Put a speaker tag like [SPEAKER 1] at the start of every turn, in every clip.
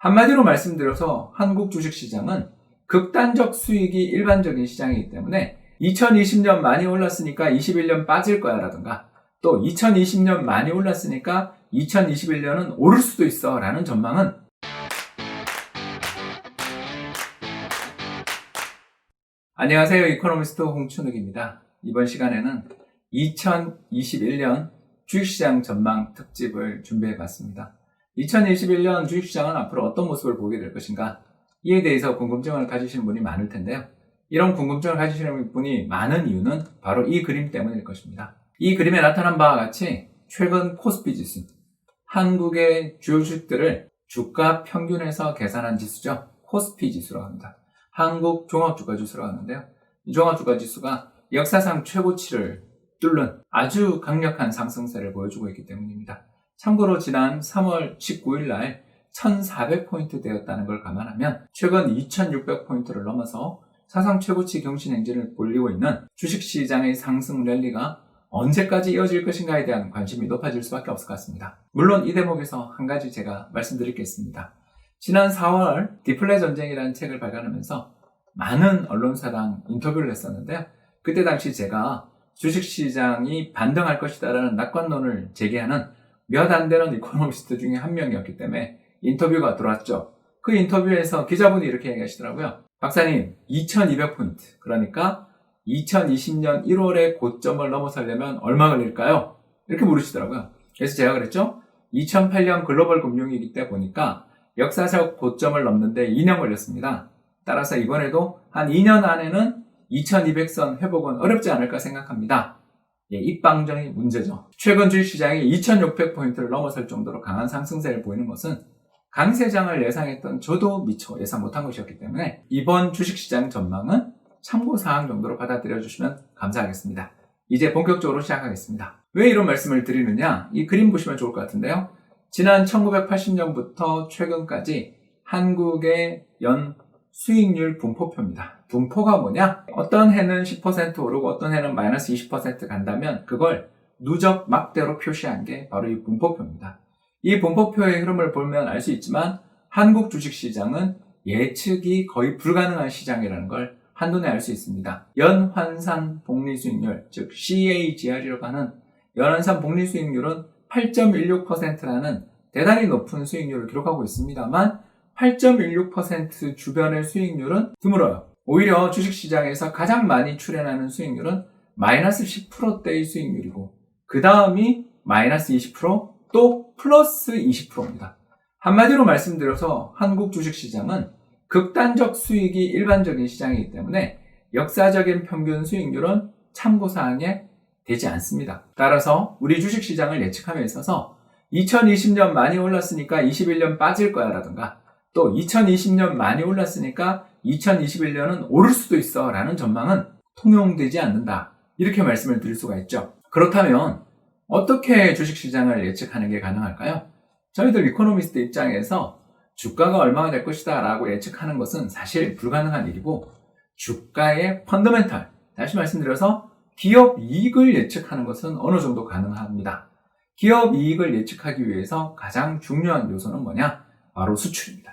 [SPEAKER 1] 한마디로 말씀드려서 한국 주식시장은 극단적 수익이 일반적인 시장이기 때문에 2020년 많이 올랐으니까 21년 빠질 거야 라든가 또 2020년 많이 올랐으니까 2021년은 오를 수도 있어 라는 전망은 안녕하세요. 이코노미스트 홍춘욱입니다. 이번 시간에는 2021년 주식시장 전망 특집을 준비해봤습니다. 2021년 주식시장은 앞으로 어떤 모습을 보게 될 것인가, 이에 대해서 궁금증을 가지시는 분이 많을 텐데요. 이런 궁금증을 가지시는 분이 많은 이유는 바로 이 그림 때문일 것입니다. 이 그림에 나타난 바와 같이 최근 코스피 지수, 한국의 주요 주식들을 주가 평균에서 계산한 지수죠. 코스피 지수라고 합니다. 한국 종합주가지수라고 하는데요. 이 종합주가지수가 역사상 최고치를 뚫는 아주 강력한 상승세를 보여주고 있기 때문입니다. 참고로 지난 3월 19일 날 1400포인트 되었다는 걸 감안하면 최근 2600포인트를 넘어서 사상 최고치 경신 행진을 벌이고 있는 주식시장의 상승 랠리가 언제까지 이어질 것인가에 대한 관심이 높아질 수밖에 없을 것 같습니다. 물론 이 대목에서 한 가지 제가 말씀드리겠습니다. 지난 4월 디플레 전쟁이라는 책을 발간하면서 많은 언론사랑 인터뷰를 했었는데요. 그때 당시 제가 주식시장이 반등할 것이다라는 낙관론을 제기하는 몇 안 되는 이코노미스트 중에 한 명이었기 때문에 인터뷰가 들어왔죠. 그 인터뷰에서 기자분이 이렇게 얘기하시더라고요. 박사님, 2200포인트, 그러니까 2020년 1월에 고점을 넘어서려면 얼마 걸릴까요? 이렇게 물으시더라고요. 그래서 제가 그랬죠. 2008년 글로벌 금융위기 때 보니까 역사적 고점을 넘는데 2년 걸렸습니다. 따라서 이번에도 한 2년 안에는 2200선 회복은 어렵지 않을까 생각합니다. 입방정이 문제죠. 최근 주식시장이 2600포인트를 넘어설 정도로 강한 상승세를 보이는 것은 강세장을 예상했던 저도 미처 예상 못한 것이었기 때문에 이번 주식시장 전망은 참고사항 정도로 받아들여 주시면 감사하겠습니다. 이제 본격적으로 시작하겠습니다. 왜 이런 말씀을 드리느냐? 이 그림 보시면 좋을 것 같은데요. 지난 1980년부터 최근까지 한국의 연 수익률 분포표입니다. 분포가 뭐냐? 어떤 해는 10% 오르고 어떤 해는 마이너스 20% 간다면 그걸 누적 막대로 표시한 게 바로 이 분포표입니다. 이 분포표의 흐름을 보면 알 수 있지만 한국 주식시장은 예측이 거의 불가능한 시장이라는 걸 한눈에 알 수 있습니다. 연환산 복리수익률, 즉 CAGR이라고 하는 연환산 복리수익률은 8.16%라는 대단히 높은 수익률을 기록하고 있습니다만 8.16% 주변의 수익률은 드물어요. 오히려 주식시장에서 가장 많이 출현하는 수익률은 마이너스 10%대의 수익률이고 그 다음이 마이너스 20%, 또 플러스 20%입니다. 한마디로 말씀드려서 한국 주식시장은 극단적 수익이 일반적인 시장이기 때문에 역사적인 평균 수익률은 참고사항에 되지 않습니다. 따라서 우리 주식시장을 예측함에 있어서 2020년 많이 올랐으니까 21년 빠질 거야 라든가 또 2020년 많이 올랐으니까 2021년은 오를 수도 있어 라는 전망은 통용되지 않는다. 이렇게 말씀을 드릴 수가 있죠. 그렇다면 어떻게 주식시장을 예측하는 게 가능할까요? 저희들 이코노미스트 입장에서 주가가 얼마가 될 것이다 라고 예측하는 것은 사실 불가능한 일이고 주가의 펀더멘탈, 다시 말씀드려서 기업 이익을 예측하는 것은 어느 정도 가능합니다. 기업 이익을 예측하기 위해서 가장 중요한 요소는 뭐냐? 바로 수출입니다.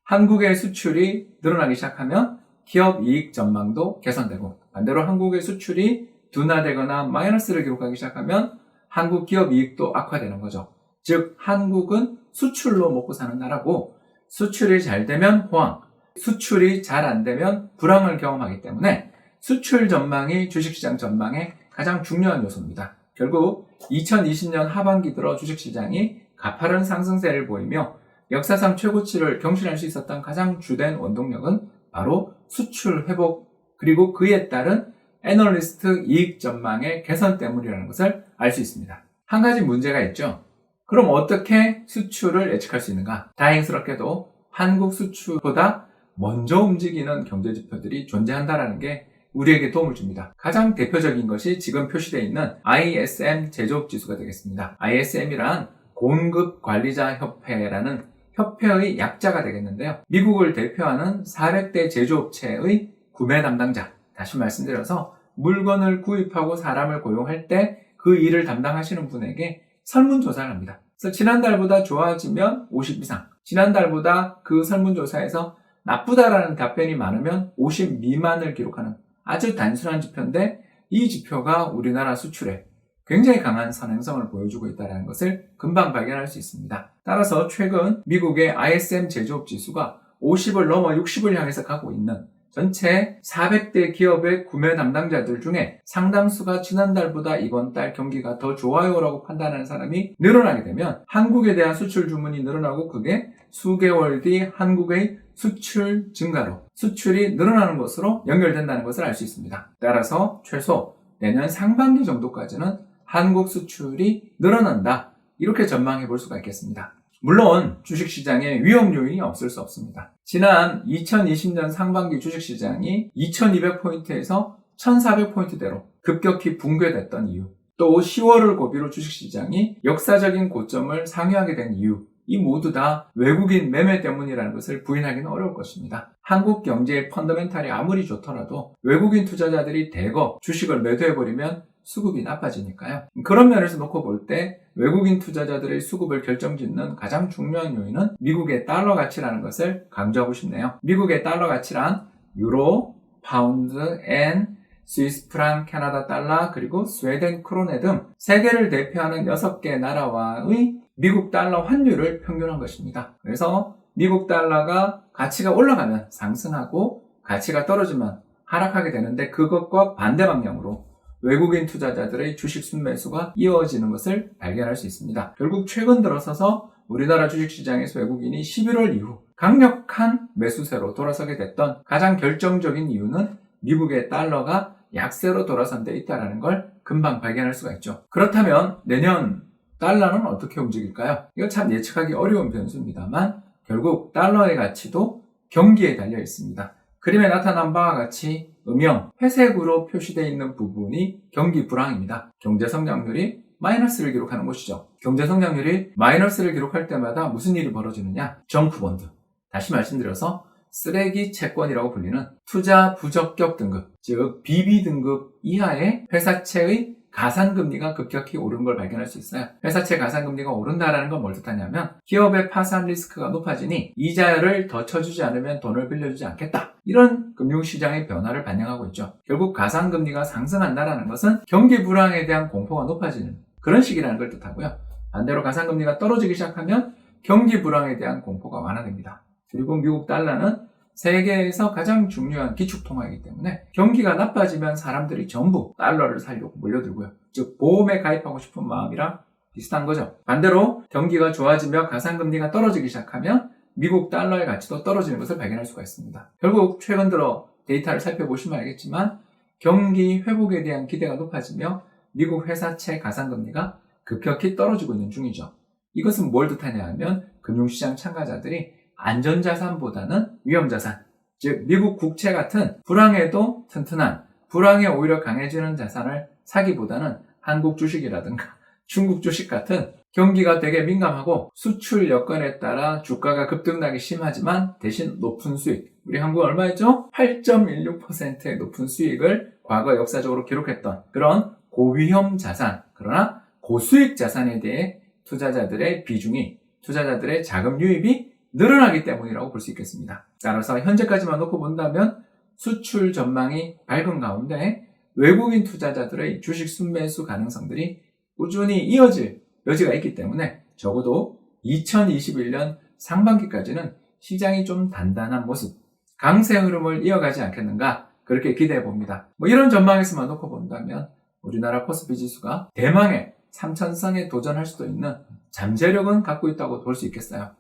[SPEAKER 1] 한국의 수출이 늘어나기 시작하면 기업 이익 전망도 개선되고 반대로 한국의 수출이 둔화되거나 마이너스를 기록하기 시작하면 한국 기업 이익도 악화되는 거죠. 즉 한국은 수출로 먹고 사는 나라고 수출이 잘 되면 호황, 수출이 잘 안 되면 불황을 경험하기 때문에 수출 전망이 주식시장 전망의 가장 중요한 요소입니다. 결국 2020년 하반기 들어 주식시장이 가파른 상승세를 보이며 역사상 최고치를 경신할 수 있었던 가장 주된 원동력은 바로 수출 회복 그리고 그에 따른 애널리스트 이익 전망의 개선 때문이라는 것을 알 수 있습니다. 한 가지 문제가 있죠. 그럼 어떻게 수출을 예측할 수 있는가? 다행스럽게도 한국 수출보다 먼저 움직이는 경제지표들이 존재한다는 게 우리에게 도움을 줍니다. 가장 대표적인 것이 지금 표시되어 있는 ISM 제조업지수가 되겠습니다. ISM이란 공급관리자협회라는 협회의 약자가 되겠는데요. 미국을 대표하는 400대 제조업체의 구매 담당자, 다시 말씀드려서 물건을 구입하고 사람을 고용할 때 그 일을 담당하시는 분에게 설문조사를 합니다. 그래서 지난달보다 좋아지면 50 이상, 지난달보다 그 설문조사에서 나쁘다라는 답변이 많으면 50 미만을 기록하는 아주 단순한 지표인데 이 지표가 우리나라 수출에 굉장히 강한 선행성을 보여주고 있다는 것을 금방 발견할 수 있습니다. 따라서 최근 미국의 ISM 제조업 지수가 50을 넘어 60을 향해서 가고 있는 전체 400대 기업의 구매 담당자들 중에 상당수가 지난달보다 이번 달 경기가 더 좋아요라고 판단하는 사람이 늘어나게 되면 한국에 대한 수출 주문이 늘어나고 그게 수개월 뒤 한국의 수출 증가로 수출이 늘어나는 것으로 연결된다는 것을 알 수 있습니다. 따라서 최소 내년 상반기 정도까지는 한국 수출이 늘어난다. 이렇게 전망해 볼 수가 있겠습니다. 물론 주식시장에 위험 요인이 없을 수 없습니다. 지난 2020년 상반기 주식시장이 2200포인트에서 1400포인트대로 급격히 붕괴됐던 이유, 또 10월을 고비로 주식시장이 역사적인 고점을 상회하게 된 이유, 이 모두 다 외국인 매매 때문이라는 것을 부인하기는 어려울 것입니다. 한국 경제의 펀더멘탈이 아무리 좋더라도 외국인 투자자들이 대거 주식을 매도해버리면 수급이 나빠지니까요. 그런 면에서 놓고 볼 때 외국인 투자자들의 수급을 결정짓는 가장 중요한 요인은 미국의 달러 가치라는 것을 강조하고 싶네요. 미국의 달러 가치란 유로, 파운드, 엔, 스위스 프랑, 캐나다 달러, 그리고 스웨덴 크로네 등 세계를 대표하는 6개 나라와의 미국 달러 환율을 평균한 것입니다. 그래서 미국 달러가 가치가 올라가면 상승하고 가치가 떨어지면 하락하게 되는데 그것과 반대 방향으로 외국인 투자자들의 주식 순매수가 이어지는 것을 발견할 수 있습니다. 결국 최근 들어서서 우리나라 주식시장에서 외국인이 11월 이후 강력한 매수세로 돌아서게 됐던 가장 결정적인 이유는 미국의 달러가 약세로 돌아선 데 있다는 걸 금방 발견할 수가 있죠. 그렇다면 내년 달러는 어떻게 움직일까요? 이거 참 예측하기 어려운 변수입니다만 결국 달러의 가치도 경기에 달려 있습니다. 그림에 나타난 바와 같이 음영, 회색으로 표시되어 있는 부분이 경기 불황입니다. 경제 성장률이 마이너스를 기록하는 곳이죠. 경제 성장률이 마이너스를 기록할 때마다 무슨 일이 벌어지느냐? 정크본드. 다시 말씀드려서 쓰레기 채권이라고 불리는 투자 부적격 등급, 즉 BB 등급 이하의 회사채의 가산금리가 급격히 오른 걸 발견할 수 있어요. 회사채 가산금리가 오른다는 건 뭘 뜻하냐면 기업의 파산 리스크가 높아지니 이자를 더 쳐주지 않으면 돈을 빌려주지 않겠다. 이런 금융시장의 변화를 반영하고 있죠. 결국 가산금리가 상승한다는 것은 경기 불황에 대한 공포가 높아지는 그런 시기라는 걸 뜻하고요. 반대로 가산금리가 떨어지기 시작하면 경기 불황에 대한 공포가 완화됩니다. 그리고 미국 달러는 세계에서 가장 중요한 기축통화이기 때문에 경기가 나빠지면 사람들이 전부 달러를 살려고 몰려들고요. 즉 보험에 가입하고 싶은 마음이랑 비슷한 거죠. 반대로 경기가 좋아지며 가산금리가 떨어지기 시작하면 미국 달러의 가치도 떨어지는 것을 발견할 수가 있습니다. 결국 최근 들어 데이터를 살펴보시면 알겠지만 경기 회복에 대한 기대가 높아지며 미국 회사채 가산금리가 급격히 떨어지고 있는 중이죠. 이것은 뭘 뜻하냐 하면 금융시장 참가자들이 안전자산보다는 위험자산, 즉 미국 국채 같은 불황에도 튼튼한, 불황에 오히려 강해지는 자산을 사기보다는 한국 주식이라든가 중국 주식 같은 경기가 되게 민감하고 수출 여건에 따라 주가가 급등락이 심하지만 대신 높은 수익, 우리 한국은 얼마였죠? 8.16%의 높은 수익을 과거 역사적으로 기록했던 그런 고위험 자산, 그러나 고수익 자산에 대해 투자자들의 비중이, 투자자들의 자금 유입이 늘어나기 때문이라고 볼 수 있겠습니다. 따라서 현재까지만 놓고 본다면 수출 전망이 밝은 가운데 외국인 투자자들의 주식 순매수 가능성들이 꾸준히 이어질 여지가 있기 때문에 적어도 2021년 상반기까지는 시장이 좀 단단한 모습, 강세 흐름을 이어가지 않겠는가 그렇게 기대해 봅니다. 이런 전망에서만 놓고 본다면 우리나라 코스피 지수가 대망의 3,000선에 도전할 수도 있는 잠재력은 갖고 있다고 볼 수 있겠어요.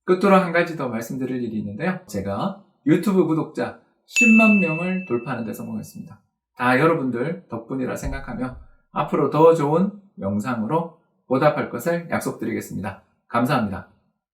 [SPEAKER 1] 끝으로 한 가지 더 말씀드릴 일이 있는데요. 제가 유튜브 구독자 10만 명을 돌파하는 데 성공했습니다. 다 여러분들 덕분이라 생각하며 앞으로 더 좋은 영상으로 보답할 것을 약속드리겠습니다. 감사합니다.